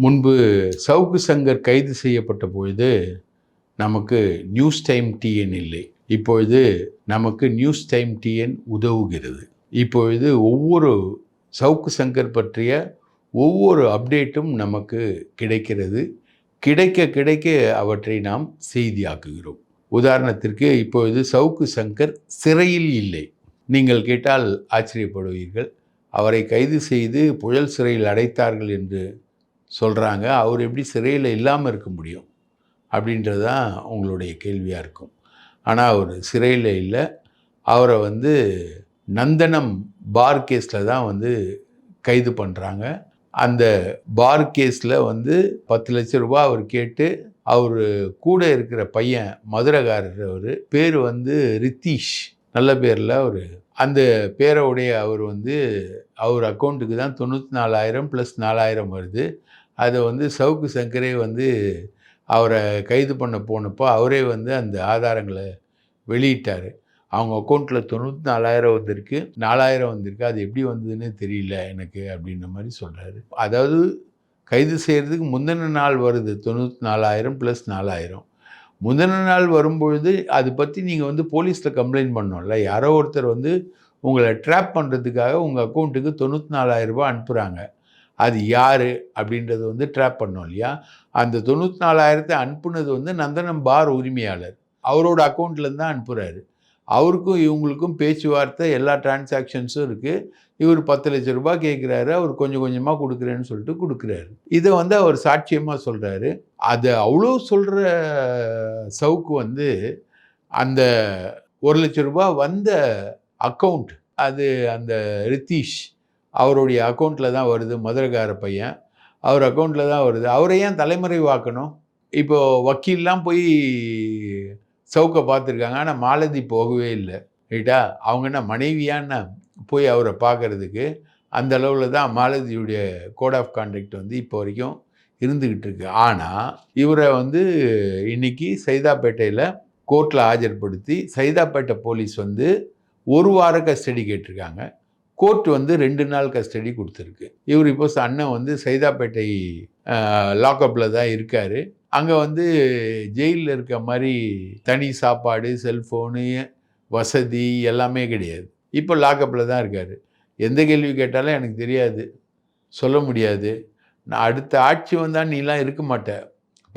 முன்பு சவுக்கு சங்கர் கைது செய்யப்பட்ட பொழுது நமக்கு நியூஸ் டைம் டிஎன் இல்லை. இப்பொழுது நமக்கு நியூஸ் டைம் டிஎன் உதவுகிறது. இப்பொழுது ஒவ்வொரு சவுக்கு சங்கர் பற்றிய ஒவ்வொரு அப்டேட்டும் நமக்கு கிடைக்கிறது. கிடைக்க கிடைக்க அவற்றை நாம் செய்தியாக்குகிறோம். உதாரணத்திற்கு இப்பொழுது சவுக்கு சங்கர் சிறையில் இல்லை. நீங்கள் கேட்டால் ஆச்சரியப்படுவீர்கள். அவரை கைது செய்து புழல் சிறையில் அடைத்தார்கள் என்று சொல்கிறாங்க. அவர் எப்படி சிறையில் இல்லாமல் இருக்க முடியும் அப்படின்றது தான் உங்களுடைய கேள்வியாக இருக்கும். ஆனால் அவர் சிறையில் இல்லை. அவரை நந்தனம் பார் கேஸில் தான் கைது பண்ணுறாங்க. அந்த பார் கேஸில் 10 லட்சம் ரூபா அவர் கேட்டு அவர் கூட இருக்கிற பையன் மதுரகாரர், அவர் பேர் ரித்தீஷ், நல்ல பேரில் அவர், அந்த பேரோடைய அவர் அக்கௌண்ட்டுக்கு தான் 94,000 + 4,000 வருது. அதை சவுக்கு சங்கரே அவரை கைது பண்ண போனப்போ அவரே அந்த ஆதாரங்களை வெளியிட்டார். அவங்க அக்கௌண்ட்டில் 94,000 வந்திருக்கு, 4,000 வந்திருக்கு, அது எப்படி வந்ததுன்னு தெரியல எனக்கு அப்படின்ற மாதிரி சொல்கிறாரு. அதாவது கைது செய்கிறதுக்கு முந்தின நாள் வருது 94,000 + 4,000. முந்தின நாள் வரும்பொழுது அதை பற்றி நீங்கள் போலீஸில் கம்ப்ளைண்ட் பண்ணோம்ல. யாரோ ஒருத்தர் உங்களை ட்ராப் பண்ணுறதுக்காக உங்கள் அக்கௌண்ட்டுக்கு 94,000 ரூபாய் அனுப்புகிறாங்க. அது யார் அப்படின்றது ட்ராப் பண்ணோம் இல்லையா? அந்த 94,000 அனுப்புனது நந்தனம் பார் உரிமையாளர். அவரோட அக்கௌண்ட்லேருந்து தான் அனுப்புகிறாரு. அவருக்கும் இவங்களுக்கும் பேச்சுவார்த்தை, எல்லா டிரான்சாக்ஷன்ஸும் இருக்குது. இவர் 10 லட்சம் ரூபாய் கேட்குறாரு, அவர் கொஞ்சம் கொஞ்சமாக கொடுக்குறேன்னு சொல்லிட்டு கொடுக்குறாரு. இதை அவர் சாட்சியமாக சொல்கிறாரு. அதை அவ்வளோ சொல்கிற சவுக்கு அந்த 1 லட்சம் ரூபாய் வந்த அக்கௌண்ட், அது அந்த ரித்தீஷ் அவருடைய அக்கௌண்ட்டில் தான் வருது. மதுரகார பையன், அவர் அக்கௌண்ட்டில் தான் வருது. அவரை ஏன் தலைமறைவாக்கணும்? இப்போது வக்கீல்லாம் போய் சவுக்கை பார்த்துருக்காங்க, ஆனால் மாலதி போகவே இல்லை. ரைட்டா? அவங்க என்ன மனைவியான்னு போய் அவரை பார்க்குறதுக்கு? அந்த அளவில் தான் மாலதியுடைய கோட் ஆஃப் கான்டக்ட் இப்போ வரைக்கும் இருந்துக்கிட்டு இருக்கு. ஆனால் இவரை இன்னைக்கு சைதாப்பேட்டையில் கோர்ட்டில் ஆஜர்படுத்தி சைதாப்பேட்டை போலீஸ் 1 வார கஸ்டடி கேட்டிருக்காங்க. கோர்ட் 2 நாள் கஸ்டடி கொடுத்துருக்கு. இவர் இப்போ அண்ணன் சைதாப்பேட்டை லாக்அப்பில் தான் இருக்கார். அங்கே ஜெயிலில் இருக்க மாதிரி தனி சாப்பாடு, செல்ஃபோனு, வசதி எல்லாமே கிடையாது. இப்போ லாக்அப்பில் தான் இருக்கார். எந்த கேள்வி கேட்டாலும் எனக்கு தெரியாது, சொல்ல முடியாது. நான் அடுத்த ஆட்சி வந்தால் நீலாம் இருக்க மாட்டேன்,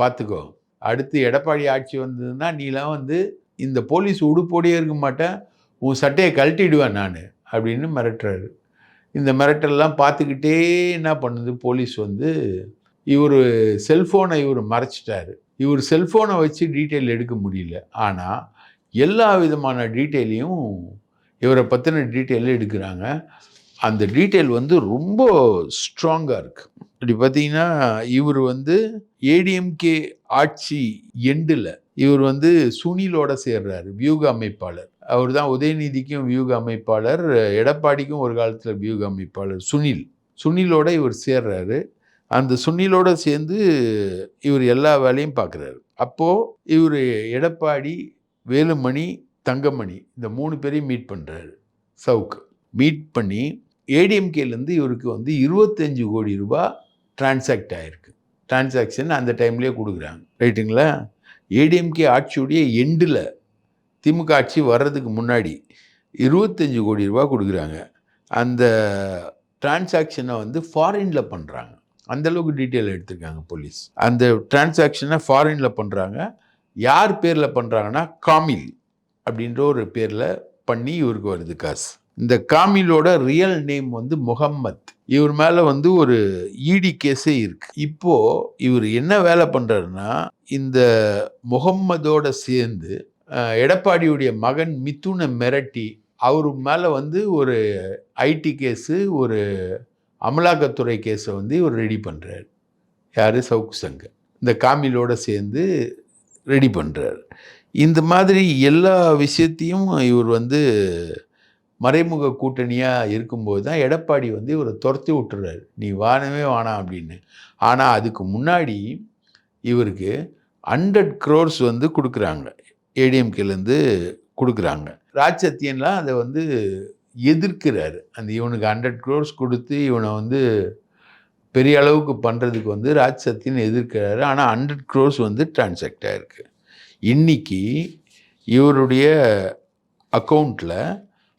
பார்த்துக்கோ. அடுத்து எடப்பாடி ஆட்சி வந்ததுன்னா நீலாம் இந்த போலீஸ் உடுப்போடையே இருக்க மாட்டேன், உன் சட்டையை கழட்டிடுவேன் நான் அப்படின்னு மிரட்டுறாரு. இந்த மிரட்டெல்லாம் பார்த்துக்கிட்டே என்ன பண்ணுது போலீஸ், இவர் செல்ஃபோனை மறைச்சிட்டாரு. இவர் செல்ஃபோனை வச்சு டீட்டெயில் எடுக்க முடியல. ஆனால் எல்லா விதமான டீட்டெயிலையும் இவரை பற்றின டீட்டெயிலும் எடுக்கிறாங்க. அந்த டீட்டெயில் ரொம்ப ஸ்ட்ராங்காக இருக்குது. இப்படி பார்த்தீங்கன்னா இவர் ஏடிஎம்கே ஆட்சி எண்டில் இவர் சுனிலோட சேர்றாரு, வியூக அமைப்பாளர். அவர் தான் உதயநிதிக்கும் வியூக அமைப்பாளர், எடப்பாடிக்கும் ஒரு காலத்தில் வியூக அமைப்பாளர் சுனிலோட இவர் சேர்றாரு. அந்த சுனிலோட சேர்ந்து இவர் எல்லா வேலையும் பார்க்குறாரு. அப்போது இவர் எடப்பாடி, வேலுமணி, தங்கமணி இந்த 3 பேரையும் மீட் பண்ணுறாரு. சவுக்கு மீட் பண்ணி ஏடிஎம்கேலேருந்து இவருக்கு 25 கோடி ரூபாய் டிரான்சாக்ட் ஆகிருக்கு. டிரான்சாக்ஷன் அந்த டைம்லேயே கொடுக்குறாங்க. ரைட்டுங்களா? ஏடிஎம்கே ஆட்சியுடைய எண்டில், திமுக ஆட்சி வர்றதுக்கு முன்னாடி 25 கோடி ரூபாய் கொடுக்குறாங்க. அந்த டிரான்சாக்ஷனை ஃபாரினில் பண்ணுறாங்க. அந்தளவுக்கு டீட்டெயில் எடுத்திருக்காங்க போலீஸ். அந்த டிரான்சாக்ஷனை ஃபாரினில் பண்ணுறாங்க. யார் பேரில் பண்ணுறாங்கன்னா காமில் அப்படின்ற ஒரு பேரில் பண்ணி இவருக்கு வருது காசு. இந்த காமிலோட ரியல் நேம் முகம்மத். இவர் மேலே ஒரு இடி கேஸே இருக்குது. இப்போது இவர் என்ன வேலை பண்ணுறாருன்னா, இந்த முகம்மதோட சேர்ந்து எடப்பாடியுடைய மகன் மிதுனை மிரட்டி அவர் மேலே ஒரு ஐடி கேஸு, ஒரு அமலாக்கத்துறை கேஸை இவர் ரெடி பண்ணுறாரு. யார்? சவுக்கு சங்கர் இந்த காமிலோட சேர்ந்து ரெடி பண்ணுறாரு. இந்த மாதிரி எல்லா விஷயத்தையும் இவர் மறைமுக கூட்டணியாக இருக்கும்போது தான் எடப்பாடி இவரை துரத்தி விட்டுறாரு, நீ வானவே வானா அப்படின்னு. ஆனால் அதுக்கு முன்னாடி இவருக்கு 100 crores கொடுக்குறாங்க, ஏடிஎம்கேலேருந்து கொடுக்குறாங்க. ராஜ் சத்தியன்லாம் அதை எதிர்க்கிறாரு. அந்த இவனுக்கு 100 crores கொடுத்து இவனை பெரிய அளவுக்கு பண்ணுறதுக்கு வந்து ராஜ் சத்தியன் எதிர்க்கிறாரு. ஆனால் 100 crores வந்து டிரான்சாக்ட் ஆகிருக்கு. இன்னைக்கு இவருடைய அக்கௌண்ட்டில்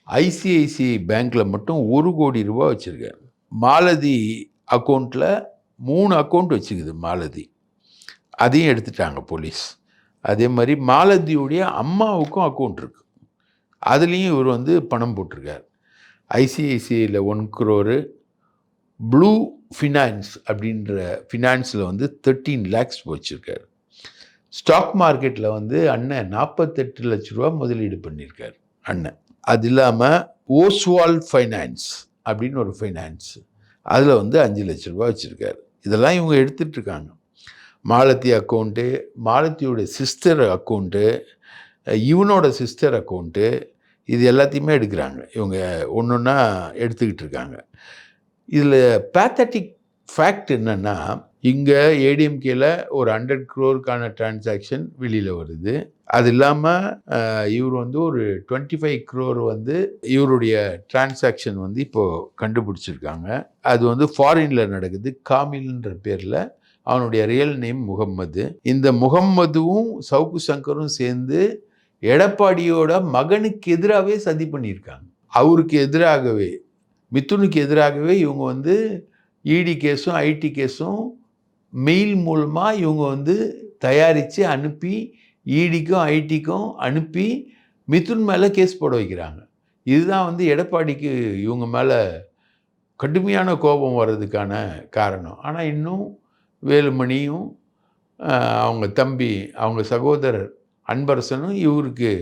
ஐசிஐசிஐ பேங்க்கில் மட்டும் 1 கோடி ரூபா வச்சுருக்காரு. மாலதி அக்கௌண்ட்டில் 3 அக்கௌண்ட் வச்சுக்குது மாலதி. அதையும் எடுத்துட்டாங்க போலீஸ். அதே மாதிரி மாலதியுடைய அம்மாவுக்கும் அக்கௌண்ட் இருக்குது. அதுலேயும் இவர் வந்து பணம் போட்டிருக்கார். ஐசிஐசிஐயில் 1 crore, ப்ளூ ஃபினான்ஸ் அப்படின்ற ஃபினான்ஸில் வந்து 13 lakhs வச்சுருக்காரு. ஸ்டாக் மார்க்கெட்டில் வந்து அண்ணன் 48 லட்ச ரூபா முதலீடு பண்ணியிருக்கார் அண்ணன். அது இல்லாமல் ஓஸ்வால் ஃபைனான்ஸ் அப்படின்னு ஒரு ஃபைனான்ஸ், அதில் வந்து 5 லட்ச ரூபா வச்சுருக்காரு. இதெல்லாம் இவங்க எடுத்துகிட்ருக்காங்க. மாலதி அக்கௌண்ட்டு, மாலதியோட சிஸ்டர் அக்கௌண்ட்டு, இவனோட சிஸ்டர் அக்கௌண்ட்டு, இது எல்லாத்தையுமே எடுக்கிறாங்க. இவங்க ஒன்று ஒன்றா எடுத்துக்கிட்டு இருக்காங்க. இதில் பேத்தட்டிக் ஃபேக்ட் என்னென்னா, இங்கே ஏடிஎம்கேல ஒரு 100 crore டிரான்சாக்ஷன் வெளியில் வருது. அது இல்லாமல் இவர் வந்து ஒரு 25 crore வந்து இவருடைய டிரான்சாக்ஷன் வந்து இப்போது கண்டுபிடிச்சிருக்காங்க. அது வந்து ஃபாரினில் நடக்குது. காமில்ன்ற பேரில், அவனுடைய ரியல் நேம் முகம்மது. இந்த முகம்மதுவும் சவுக்கு சங்கரும் சேர்ந்து எடப்பாடியோட மகனுக்கு எதிராகவே சதி பண்ணியிருக்காங்க. அவருக்கு எதிராகவே, மிதுனுக்கு எதிராகவே இவங்க வந்து இடி கேஸும் ஐடி கேஸும் மெயில் மூலமாக இவங்க வந்து தயாரித்து அனுப்பி இடிக்கும் ஐடிக்கும் அனுப்பி மிதுன் மேலே கேஸ் போட வைக்கிறாங்க. இதுதான் வந்து எடப்பாடிக்கு இவங்க மேலே கடுமையான கோபம் வர்றதுக்கான காரணம். ஆனால் இன்னும் வேலுமணியும் அவங்க தம்பி, அவங்க சகோதரர் அன்பரசனும் இவருக்கு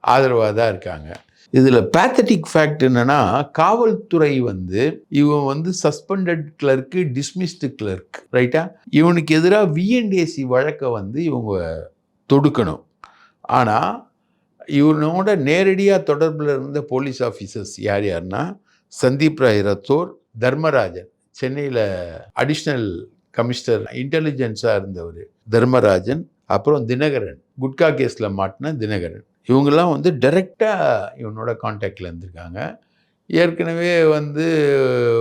ஆதரவாக தான் இருக்காங்க. இதில் பேத்தட்டிக் ஃபேக்ட் என்னென்னா, காவல்துறை வந்து இவன் வந்து சஸ்பெண்டட் கிளர்க்கு, டிஸ்மிஸ்டு கிளர்க், ரைட்டா? இவனுக்கு எதிராக விஎன்டிஏசி வழக்கை வந்து இவங்க தொடுக்கணும். ஆனால் இவனோட நேரடியாக தொடர்பில் இருந்த போலீஸ் ஆஃபீஸர்ஸ் யார் யாருன்னா, சந்தீப் ராய் ரத்தோர், தர்மராஜன், சென்னையில் அடிஷ்னல் கமிஷனர் இன்டெலிஜென்ஸாக இருந்தவர் தர்மராஜன், அப்புறம் தினகரன், குட்கா கேஸில் மாட்டின தினகரன், இவங்கெல்லாம் வந்து டைரெக்டாக இவனோட கான்டாக்டில் இருந்திருக்காங்க. ஏற்கனவே வந்து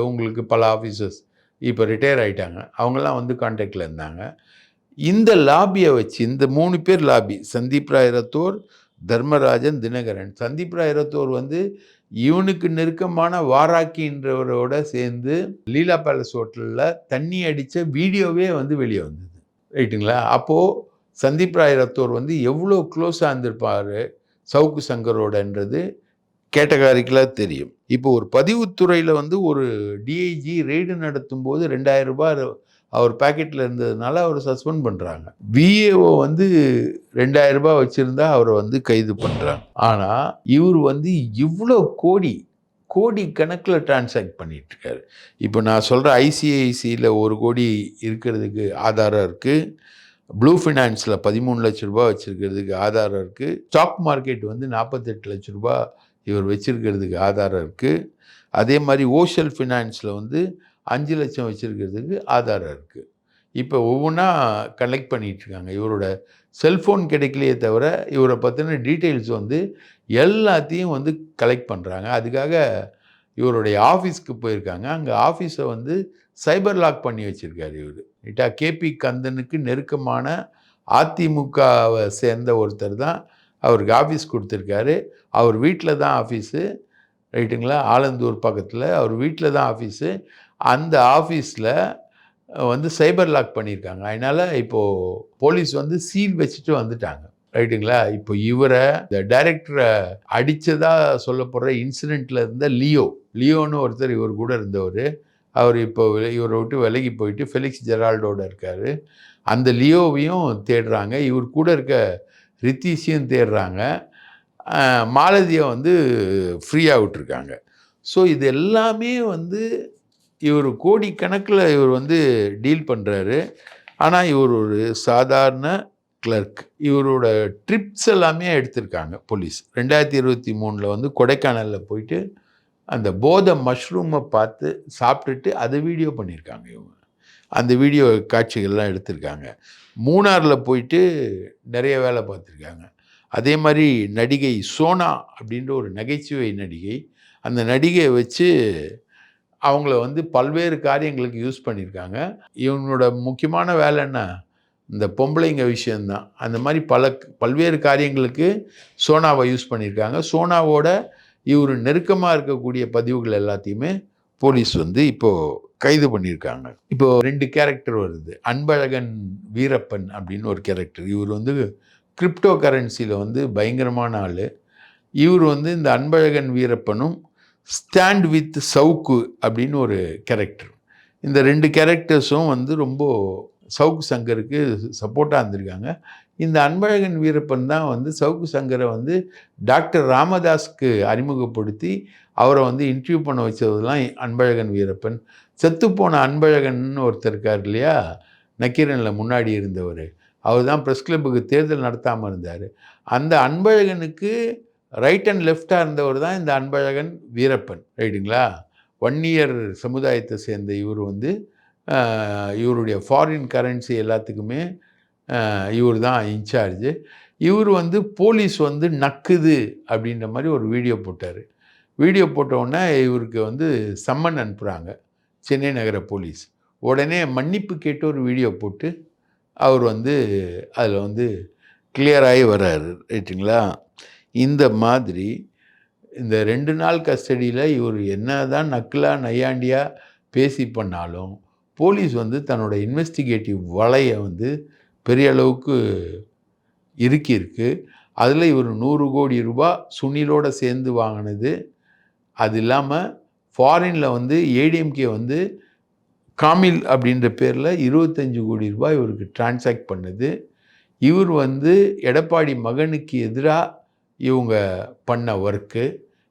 உங்களுக்கு பல ஆஃபீஸர்ஸ் இப்போ ரிட்டையர் ஆகிட்டாங்க, அவங்கெல்லாம் வந்து கான்டாக்டில் இருந்தாங்க. இந்த லாபியை வச்சு, இந்த 3 பேர் லாபி, சந்தீப் ராய் ரத்தோர், தர்மராஜன், தினகரன். சந்தீப் ராய் ரத்தோர் வந்து இவனுக்கு நெருக்கமான வாராக்கின்றவரோட சேர்ந்து லீலா பேலஸ் ஹோட்டலில் தண்ணி அடித்த வீடியோவே வந்து வெளியே வந்தது, ரைட்டுங்களா? அப்போது சந்தீப் ராய் ரத்தோர் வந்து எவ்வளோ க்ளோஸாக இருந்திருப்பார் சவுக்கு சங்கரோடன்றது கேட்டகாரிக்கலாக தெரியும். இப்போ ஒரு பதிவுத்துறையில் வந்து ஒரு டிஐஜி ரெய்டு நடத்தும் போது 2000 ரூபாய் அவர் பேக்கெட்டில் இருந்ததுனால அவர் சஸ்பெண்ட் பண்ணுறாங்க. விஏஓ வந்து 2000 ரூபாய் வச்சுருந்தா அவரை வந்து கைது பண்ணுறாங்க. ஆனால் இவர் வந்து இவ்வளோ கோடி கணக்கில் டிரான்சாக்ட் பண்ணிகிட்ருக்காரு. இப்போ நான் சொல்கிற ஐசிஐசியில் 1 கோடி இருக்கிறதுக்கு ஆதாரம் இருக்குது. ப்ளூ ஃபினான்ஸில் 13 லட்ச ரூபா வச்சுருக்கிறதுக்கு ஆதாரம் இருக்குது. ஸ்டாக் மார்க்கெட் வந்து 48 லட்ச ரூபா இவர் வச்சுருக்கிறதுக்கு ஆதாரம் இருக்குது. அதே மாதிரி ஓஷல் ஃபினான்ஸில் வந்து 5 லட்சம் வச்சுருக்கிறதுக்கு ஆதாரம் இருக்குது. இப்போ ஒவ்வொன்றா கலெக்ட் பண்ணிகிட்ருக்காங்க. இவரோட செல்ஃபோன் கிடைக்கலையே தவிர இவரை பற்றின டீட்டெயில்ஸ் வந்து எல்லாத்தையும் வந்து கலெக்ட் பண்ணுறாங்க. அதுக்காக இவருடைய ஆஃபீஸ்க்கு போயிருக்காங்க. அங்கே ஆஃபீஸை வந்து சைபர் லாக் பண்ணி வச்சுருக்காரு இவர். ரைட்டா? கேபி கந்தனுக்கு நெருக்கமான அதிமுகவை சேர்ந்த ஒருத்தர் தான் அவருக்கு ஆஃபீஸ் கொடுத்துருக்காரு. அவர் வீட்டில் தான் ஆஃபீஸு, ரைட்டுங்களா? ஆலந்தூர் பக்கத்தில் அவர் வீட்டில் தான் ஆஃபீஸு. அந்த ஆஃபீஸில் வந்து சைபர் லாக் பண்ணியிருக்காங்க. அதனால் இப்போது போலீஸ் வந்து சீல் வச்சுட்டு வந்துட்டாங்க, ரைட்டுங்களா? இப்போ இவரை, இந்த டைரக்டரை அடித்ததாக சொல்லப்படுற இன்சிடெண்ட்டில் இருந்த லியோன்னு ஒருத்தர் இவர் கூட இருந்தவர், அவர் இப்போ இவரை விட்டு விலகி போயிட்டு ஃபெலிக்ஸ் ஜெரால்டோட இருக்கார். அந்த லியோவையும் தேடுறாங்க. இவர் கூட இருக்க ரித்தீஷையும் தேடுறாங்க. மாலதியை வந்து ஃப்ரீயாக விட்டுருக்காங்க. ஸோ இது எல்லாமே வந்து இவர் கோடிக்கணக்கில் இவர் வந்து டீல் பண்ணுறாரு. ஆனால் இவர் ஒரு சாதாரண கிளர்க். இவரோட ட்ரிப்ஸ் எல்லாமே எடுத்திருக்காங்க போலீஸ். 2023 வந்து கொடைக்கானலில் போயிட்டு அந்த போதை மஷ்ரூமை பார்த்து சாப்பிட்டுட்டு அதை வீடியோ பண்ணியிருக்காங்க இவங்க. அந்த வீடியோ காட்சிகள்லாம் எடுத்திருக்காங்க. மூணாரில் போயிட்டு நிறைய வேலை பார்த்துருக்காங்க. அதே மாதிரி நடிகை சோனா அப்படின்ற ஒரு நகைச்சுவை நடிகை, அந்த நடிகையை வச்சு அவங்கள வந்து பல்வேறு காரியங்களுக்கு யூஸ் பண்ணியிருக்காங்க. இவங்களோட முக்கியமான வேலை என்ன? இந்த பொம்பளைங்க விஷயந்தான். அந்த மாதிரி பல்வேறு காரியங்களுக்கு சோனாவை யூஸ் பண்ணியிருக்காங்க. சோனாவோட இவர் நெருக்கமாக இருக்கக்கூடிய பதிவுகள் எல்லாத்தையுமே போலீஸ் வந்து இப்போ கைது பண்ணியிருக்காங்க. இப்போ 2 கேரக்டர் வருது. அன்பழகன் வீரப்பன் அப்படின்னு ஒரு கேரக்டர். இவர் வந்து கிரிப்டோ கரன்சியில் வந்து பயங்கரமான ஆள். இவர் வந்து இந்த அன்பழகன் வீரப்பனும் ஸ்டாண்ட் வித் சவுக்கு அப்படின்னு ஒரு கேரக்டர். இந்த 2 கேரக்டர்ஸும் வந்து ரொம்ப சவுக்கு சங்கருக்கு சப்போர்ட்டாக இருந்திருக்காங்க. இந்த அன்பழகன் வீரப்பன் தான் வந்து சவுக்கு சங்கரை வந்து டாக்டர் ராமதாஸ்க்கு அறிமுகப்படுத்தி அவரை வந்து இன்டர்வியூ பண்ண வச்சதுலாம் அன்பழகன் வீரப்பன். செத்துப்போன அன்பழகன் ஒருத்தர் இருக்கார் இல்லையா, நக்கீரனில் முன்னாடி இருந்தவர். அவர் தான் ப்ரெஸ் கிளப்புக்கு தேர்தல் நடத்தாமல் இருந்தார். அந்த அன்பழகனுக்கு ரைட் அண்ட் லெஃப்டாக இருந்தவர் தான் இந்த அன்பழகன் வீரப்பன், ரைட்டுங்களா? வன்னியர் சமுதாயத்தை சேர்ந்த இவர் வந்து இவருடைய ஃபாரின் கரன்சி எல்லாத்துக்குமே இவர் தான் இன்சார்ஜு. இவர் வந்து போலீஸ் வந்து நக்குது அப்படின்ற மாதிரி ஒரு வீடியோ போட்டார். வீடியோ போட்டவுடனே இவருக்கு வந்து சம்மன் அனுப்புகிறாங்க சென்னை நகர போலீஸ். உடனே மன்னிப்பு கேட்டு ஒரு வீடியோ போட்டு அவர் வந்து அதில் வந்து கிளியராகி வர்றாரு, ரைட்டுங்களா? இந்த மாதிரி இந்த 2 நாள் கஸ்டடியில் இவர் என்ன தான் நக்கலா நையாண்டியாக பேசி பண்ணாலும் போலீஸ் வந்து தன்னோட இன்வெஸ்டிகேட்டிவ் வலையை வந்து பெரிய அளவுக்கு இருக்கு. அதில் இவர் 100 கோடி ரூபாய் சுனிலோடு சேர்ந்து வாங்கினது. அது இல்லாமல் ஃபாரினில் வந்து ஏடிஎம்கே வந்து காமில் அப்படின்ற பேரில் 25 கோடி ரூபாய் இவருக்கு டிரான்சாக்ட் பண்ணுது. இவர் வந்து எடப்பாடி மகனுக்கு எதிராக இவங்க பண்ண ஒர்க்கு,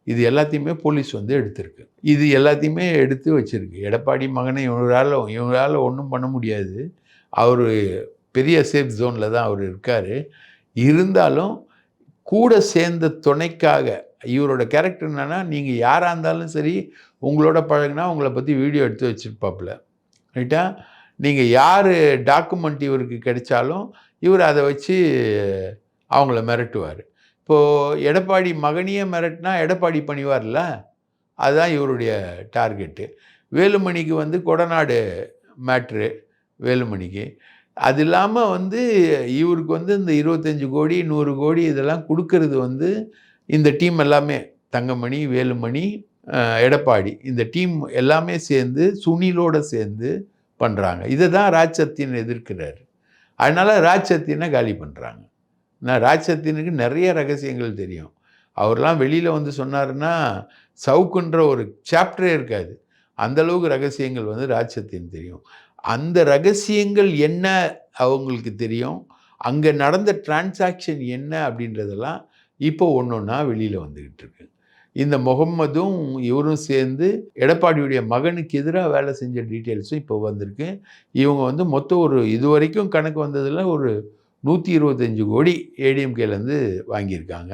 இது எல்லாத்தையுமே போலீஸ் வந்து எடுத்திருக்கு. இது எல்லாத்தையுமே எடுத்து வச்சுருக்கு. எடப்பாடி மகனை இவங்களால் ஒன்றும் பண்ண முடியாது. அவர் பெரிய சேஃப் ஜோனில் தான் அவர் இருக்கார். இருந்தாலும் கூட சேர்ந்த துணைக்காக இவரோட கேரக்டர் என்னென்னா, நீங்கள் யாராக இருந்தாலும் சரி உங்களோட பழகுனா உங்களை பற்றி வீடியோ எடுத்து வச்சுருப்பாப்புல, ரைட்டா? நீங்கள் யார் டாக்குமெண்ட் இவருக்கு கிடைச்சாலும் இவர் அதை வச்சு அவங்கள மிரட்டுவார். இப்போது எடப்பாடி மகனையே மிரட்டினா எடப்பாடி பணிவார்ல, அதுதான் இவருடைய டார்கெட்டு. வேலுமணிக்கு வந்து கொடநாடு மேட்ரு வேலுமணிக்கு. அது இல்லாமல் வந்து இவருக்கு வந்து இந்த 25 கோடி 100 கோடி இதெல்லாம் கொடுக்கறது வந்து இந்த டீம் எல்லாமே தங்கமணி, வேலுமணி, எடப்பாடி, இந்த டீம் எல்லாமே சேர்ந்து சுனிலோடு சேர்ந்து பண்ணுறாங்க. இதை தான் ராஜ்சத்தியன் எதிர்க்கிறார். அதனால் ராஜ்சத்தியனை காலி பண்ணுறாங்க. நான் ராஜ்சத்தியனுக்கு நிறைய ரகசியங்கள் தெரியும். அவர்லாம் வெளியில் வந்து சொன்னாருன்னா சவுக்குன்ற ஒரு சாப்டரே இருக்காது. அந்தளவுக்கு ரகசியங்கள் வந்து ராஜ்சத்தியன் தெரியும். அந்த ரகசியங்கள் என்ன அவங்களுக்கு தெரியும். அங்கே நடந்த டிரான்சாக்ஷன் என்ன அப்படின்றதெல்லாம் இப்போ ஒன்றா வெளியில் வந்துக்கிட்டு இருக்கு. இந்த முகம்மதும் இவரும் சேர்ந்து எடப்பாடியுடைய மகனுக்கு எதிராக வேலை செஞ்ச டீட்டெயில்ஸும் இப்போ வந்திருக்கு. இவங்க வந்து மொத்தம் ஒரு இதுவரைக்கும் கணக்கு வந்ததில் ஒரு 125 கோடி ஏடிஎம்கேலேருந்து வாங்கியிருக்காங்க.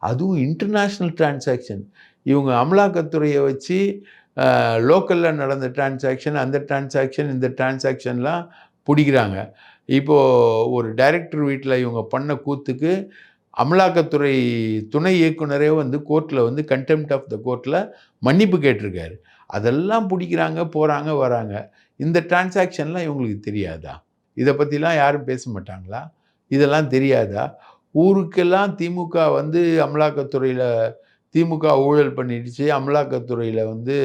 அதுவும் இன்டர்நேஷ்னல் டிரான்சாக்ஷன். இவங்க அமலாக்கத்துறையை வச்சு லோக்கலில் நடந்த டிரான்சாக்ஷன், அந்த டிரான்சாக்ஷன், இந்த டிரான்சாக்ஷன்லாம் பிடிக்கிறாங்க. இப்போது ஒரு டைரக்டர் வீட்டில் இவங்க பண்ண கூத்துக்கு அமலாக்கத்துறை துணை இயக்குனரே வந்து கோர்ட்டில் வந்து கண்டெம்ப்ட் ஆஃப் த கோர்ட்டில் மன்னிப்பு கேட்டிருக்காரு. அதெல்லாம் பிடிக்கிறாங்க, போகிறாங்க, வராங்க. இந்த டிரான்சாக்ஷன்லாம் இவங்களுக்கு தெரியாதா? இதை பற்றிலாம் யாரும் பேச மாட்டாங்களா? இதெல்லாம் தெரியாதா? ஊருக்கெல்லாம் திமுக வந்து அமலாக்கத்துறையில் திமுக ஊழல் பண்ணிடுச்சு, அமலாக்கத்துறையில் வந்து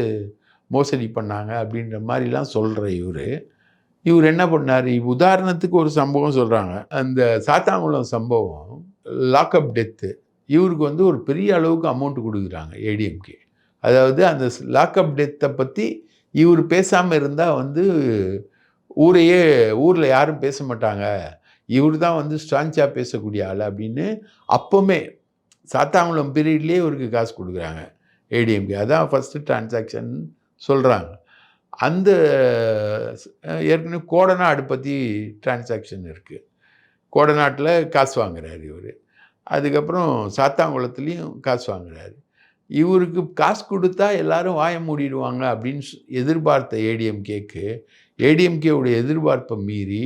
மோசடி பண்ணாங்க அப்படின்ற மாதிரிலாம் சொல்கிற இவர் என்ன பண்ணார்? உதாரணத்துக்கு ஒரு சம்பவம் சொல்கிறாங்க. அந்த சாத்தாங்குளம் சம்பவம், லாக்அப் டெத்து. இவருக்கு வந்து ஒரு பெரிய அளவுக்கு அமௌண்ட் கொடுக்குறாங்க ஏடிஎம்கே. அதாவது அந்த லாக்அப் டெத்தை பற்றி இவர் பேசாமல் இருந்தால் வந்து ஊரில் யாரும் பேச மாட்டாங்க, இவர் தான் வந்து ஸ்ட்ராங்காக பேசக்கூடிய ஆள் அப்படின்னு அப்போவுமே சாத்தாங்குளம் பீரியட்லேயே இவருக்கு காசு கொடுக்குறாங்க ஏடிஎம்கே. அதான் ஃபஸ்ட்டு டிரான்சாக்ஷன் சொல்கிறாங்க. அந்த ஏற்கனவே கோடநாடு பற்றி டிரான்சாக்ஷன் இருக்குது. கோடநாட்டில் காசு வாங்குறாரு இவர். அதுக்கப்புறம் சாத்தாங்குளத்துலேயும் காசு வாங்குறாரு. இவருக்கு காசு கொடுத்தா எல்லாரும் வாய மூடிடுவாங்க அப்படின்னு எதிர்பார்த்த ஏடிஎம்கேவுடைய எதிர்பார்ப்பை மீறி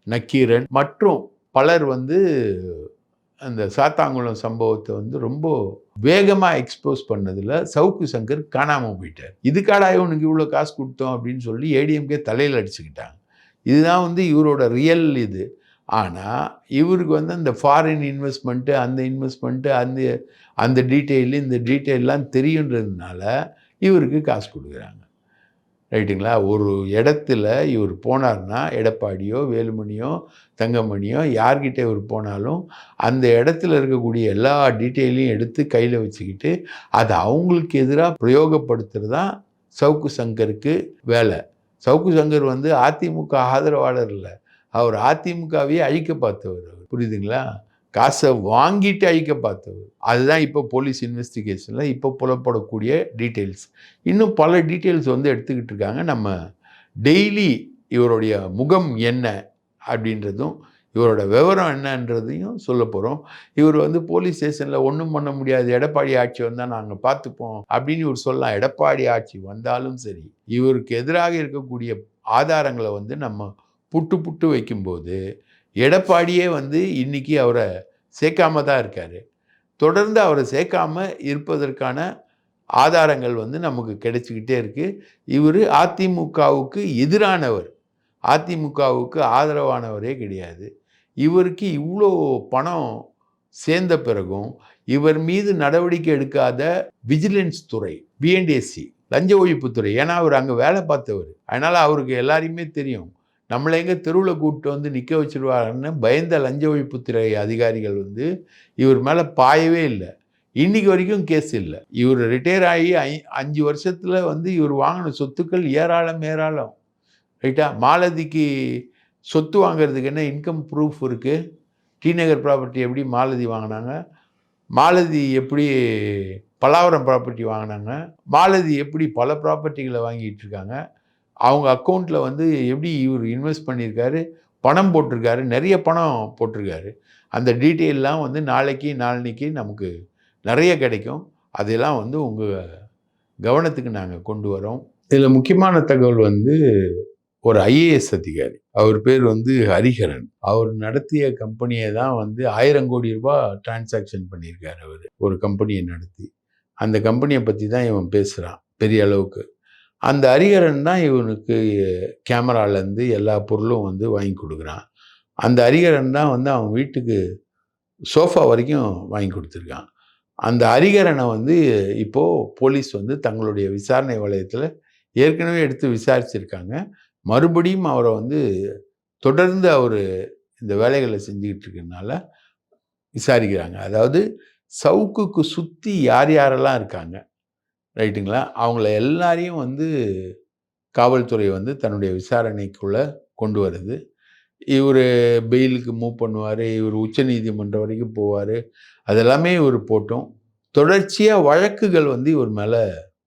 நக்கீரன் மற்றும் பலர் வந்து அந்த சாத்தாங்குளம் சம்பவத்தை வந்து ரொம்ப வேகமாக எக்ஸ்போஸ் பண்ணதில் சவுக்கு சங்கர் காணாமல் போயிட்டார். இதுக்காடா இவனுக்கு இவ்வளோ காசு கொடுத்தோம் அப்படின்னு சொல்லி ஏடிஎம்கே தலையில் அடிச்சுக்கிட்டாங்க. இதுதான் வந்து இவரோட ரியல் இது. ஆனால் இவருக்கு வந்து அந்த ஃபாரின் இன்வெஸ்ட்மெண்ட்டு, அந்த இன்வெஸ்ட்மெண்ட்டு, அந்த அந்த டீட்டெயிலு, இந்த டீட்டெயிலெலாம் தெரியுன்றதுனால இவருக்கு காசு கொடுக்குறாங்க. ரைட்டுங்களா? ஒரு இடத்துல இவர் போனார்னா, எடப்பாடியோ, வேலுமணியோ, தங்கமணியோ யார்கிட்ட இவர் போனாலும், அந்த இடத்துல இருக்கக்கூடிய எல்லா டீட்டெயிலையும் எடுத்து கையில் வச்சுக்கிட்டு, அதை அவங்களுக்கு எதிராக பிரயோகப்படுத்துறது தான் சவுக்கு சங்கருக்கு வேலை. சவுக்கு சங்கர் வந்து அதிமுக ஆதரவாளர் இல்லை. அவர் அதிமுகவையே அழிக்க பார்த்தவர். புரியுதுங்களா? காசை வாங்கிட்டு அழிக்க பார்த்தவர். அதுதான் இப்போ போலீஸ் இன்வெஸ்டிகேஷனில் இப்போ புலப்படக்கூடிய டீட்டெயில்ஸ். இன்னும் பல டீட்டெயில்ஸ் வந்து எடுத்துக்கிட்டு இருக்காங்க. நம்ம டெய்லி இவருடைய முகம் என்ன அப்படின்றதும், இவரோட விவரம் என்னன்றதையும் சொல்ல போகிறோம். இவர் வந்து போலீஸ் ஸ்டேஷனில் ஒன்றும் பண்ண முடியாது, எடப்பாடி ஆட்சி வந்தால் நாங்கள் பார்த்துப்போம் அப்படின்னு இவர் சொல்லலாம். எடப்பாடி ஆட்சி வந்தாலும் சரி, இவருக்கு எதிராக இருக்கக்கூடிய ஆதாரங்களை வந்து நம்ம புட்டு வைக்கும்போது எடப்பாடியே வந்து இன்னைக்கு அவரை சேர்க்காம தான் இருக்கார். தொடர்ந்து அவரை சேர்க்காம இருப்பதற்கான ஆதாரங்கள் வந்து நமக்கு கிடைச்சிக்கிட்டே இருக்குது. இவர் அதிமுகவுக்கு எதிரானவர், அதிமுகவுக்கு ஆதரவானவரே கிடையாது. இவருக்கு இவ்வளோ பணம் சேர்ந்த பிறகும் இவர் மீது நடவடிக்கை எடுக்காத விஜிலன்ஸ் துறை, பிஎன்டிஎஸ்சி, லஞ்ச ஒழிப்புத்துறை, ஏன்னா அவர் அங்கே வேலை பார்த்தவர். அதனால் அவருக்கு எல்லாரையுமே தெரியும். நம்மளை எங்கே தெருவில் கூப்பிட்டு வந்து நிற்க வச்சுருவாருன்னு பயந்த லஞ்ச ஒழிப்புத்துறை அதிகாரிகள் வந்து இவர் மேலே பாயவே இல்லை. இன்றைக்கி வரைக்கும் கேஸ் இல்லை. இவர் ரிட்டையர் ஆகி 5 வருஷத்தில் வந்து இவர் வாங்கின சொத்துக்கள் ஏராளம். ரைட்டா? மாலதிக்கு சொத்து வாங்கிறதுக்கு என்ன இன்கம் ப்ரூஃப் இருக்குது? டி நகர் ப்ராப்பர்ட்டி எப்படி மாலதி வாங்கினாங்க? மாலதி எப்படி பல்லாவரம் ப்ராப்பர்ட்டி வாங்கினாங்க? மாலதி எப்படி பல ப்ராப்பர்ட்டிகளை வாங்கிட்டு இருக்காங்க? அவங்க அக்கௌண்ட்டில் வந்து எப்படி இவர் இன்வெஸ்ட் பண்ணியிருக்காரு, பணம் போட்டிருக்காரு, நிறைய பணம் போட்டிருக்காரு. அந்த டீட்டெயிலெலாம் வந்து நாளைக்கு நமக்கு நிறைய கிடைக்கும். அதெல்லாம் வந்து உங்கள் கவனத்துக்கு நாங்கள் கொண்டு வரோம். இதில் முக்கியமான தகவல் வந்து ஒரு ஐஏஎஸ் அதிகாரி, அவர் பேர் வந்து ஹரிஹரன். அவர் நடத்திய கம்பெனியை தான் வந்து 1000 கோடி ரூபாய் டிரான்சாக்ஷன் பண்ணியிருக்காரு அவர், ஒரு கம்பெனியை நடத்தி. அந்த கம்பெனியை பற்றி தான் இவன் பேசுகிறான் பெரிய அளவுக்கு. அந்த ஹரிஹரன் தான் இவனுக்கு கேமராலேருந்து எல்லா பொருளும் வந்து வாங்கி கொடுக்குறான். அந்த ஹரிஹரன் தான் வந்து அவன் வீட்டுக்கு சோஃபா வரைக்கும் வாங்கி கொடுத்துருக்கான். அந்த ஹரிஹரனை வந்து இப்போது போலீஸ் வந்து தங்களுடைய விசாரணை வளையத்தில் ஏற்கனவே எடுத்து விசாரிச்சிருக்காங்க. மறுபடியும் அவரை வந்து தொடர்ந்து அவர் இந்த வேலைகளை செஞ்சுக்கிட்டு இருக்கனால விசாரிக்கிறாங்க. அதாவது சவுக்குக்கு சுற்றி யாரெல்லாம் இருக்காங்க, ரைட்டுங்களா, அவங்கள எல்லாரையும் வந்து காவல்துறை வந்து தன்னுடைய விசாரணைக்குள்ளே கொண்டு வருது. இவர் பெயிலுக்கு மூவ் பண்ணுவார், இவர் உச்சநீதிமன்றம் வரைக்கும் போவார். அதெல்லாமே இவர் போட்டோம். தொடர்ச்சியாக வழக்குகள் வந்து இவர் மேலே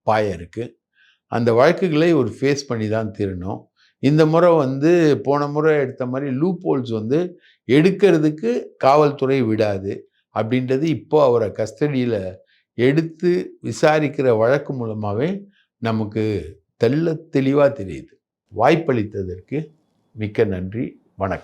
பாய இருக்குது. அந்த வழக்குகளை இவர் ஃபேஸ் பண்ணி தான் தீரணும். இந்த முறை வந்து போன முறை எடுத்த மாதிரி லூப் ஹோல்ஸ் வந்து எடுக்கிறதுக்கு காவல்துறை விடாது அப்படின்றது இப்போ அவரை கஸ்டடியில் எடுத்து விசாரிக்கிற வழக்கு மூலமாகவே நமக்கு தெளிவாக தெரியுது. வாய்ப்பளித்ததற்கு மிக்க நன்றி. வணக்கம்.